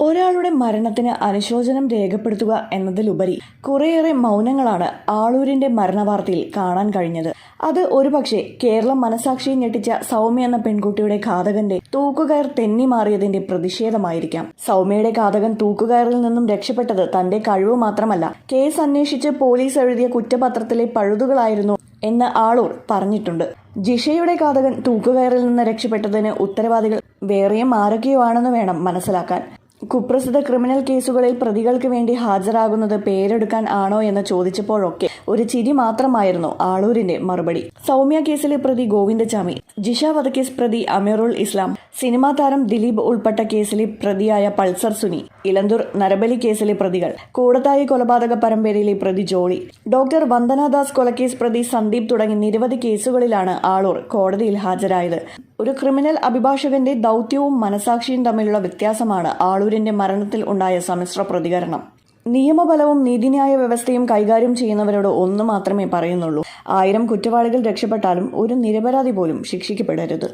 ഒരാളുടെ മരണത്തിന് അനുശോചനം രേഖപ്പെടുത്തുക എന്നതിലുപരി കുറേയേറെ മൗനങ്ങളാണ് ആളൂരിന്റെ മരണവാർത്തയിൽ കാണാൻ കഴിഞ്ഞത്. അത് ഒരുപക്ഷെ കേരളം മനസാക്ഷിയെ ഞെട്ടിച്ച സൗമ്യ എന്ന പെൺകുട്ടിയുടെ ഘാതകന്റെ തൂക്കുകയർ തെന്നി മാറിയതിന്റെ പ്രതിഷേധമായിരിക്കാം. സൗമ്യയുടെ ഘാതകൻ തൂക്കുകയറിൽ നിന്നും രക്ഷപ്പെട്ടത് തന്റെ കഴിവ് മാത്രമല്ല, കേസ് അന്വേഷിച്ച് പോലീസ് എഴുതിയ കുറ്റപത്രത്തിലെ പഴുതുകളായിരുന്നു എന്ന് ആളൂർ പറഞ്ഞിട്ടുണ്ട്. ജിഷയുടെ ഘാതകൻ തൂക്കുകയറിൽ നിന്ന് രക്ഷപ്പെട്ടതിന് ഉത്തരവാദികൾ വേറെയും ആരൊക്കെയോ ആണെന്ന് വേണം മനസ്സിലാക്കാൻ. കുപ്രസിദ്ധ ക്രിമിനൽ കേസുകളിൽ പ്രതികൾക്ക് വേണ്ടി ഹാജരാകുന്നത് പേരെടുക്കാൻ ആണോ എന്ന് ചോദിച്ചപ്പോഴൊക്കെ ഒരു ചിരി മാത്രമായിരുന്നു ആളൂരിന്റെ മറുപടി. സൗമ്യ കേസിലെ പ്രതി ഗോവിന്ദചാമി, ജിഷ വധക്കേസ് പ്രതി അമീറുൽ ഇസ്ലാം, സിനിമാ താരം ദിലീപ് ഉൾപ്പെട്ട കേസിലെ പ്രതിയായ പൾസർ സുനി, ഇലന്തൂർ നരബലി കേസിലെ പ്രതികൾ, കൂടത്തായി കൊലപാതക പരമ്പരയിലെ പ്രതി ജോളി, ഡോക്ടർ വന്ദനാദാസ് കൊലക്കേസ് പ്രതി സന്ദീപ് തുടങ്ങി നിരവധി കേസുകളിലാണ് ആളൂർ കോടതിയിൽ ഹാജരായത്. ഒരു ക്രിമിനൽ അഭിഭാഷകന്റെ ദൗത്യവും മനസാക്ഷിയും തമ്മിലുള്ള വ്യത്യാസമാണ് ആളൂരിന്റെ മരണത്തിൽ ഉണ്ടായ സമ്മിശ്ര പ്രതികരണം. നിയമബലവും നീതിന്യായ വ്യവസ്ഥയും കൈകാര്യം ചെയ്യുന്നവരോട് ഒന്നു മാത്രമേ പറയുന്നുള്ളൂ: 1000 കുറ്റവാളികൾ രക്ഷപ്പെട്ടാലും ഒരു നിരപരാധി പോലും ശിക്ഷിക്കപ്പെടരുത്.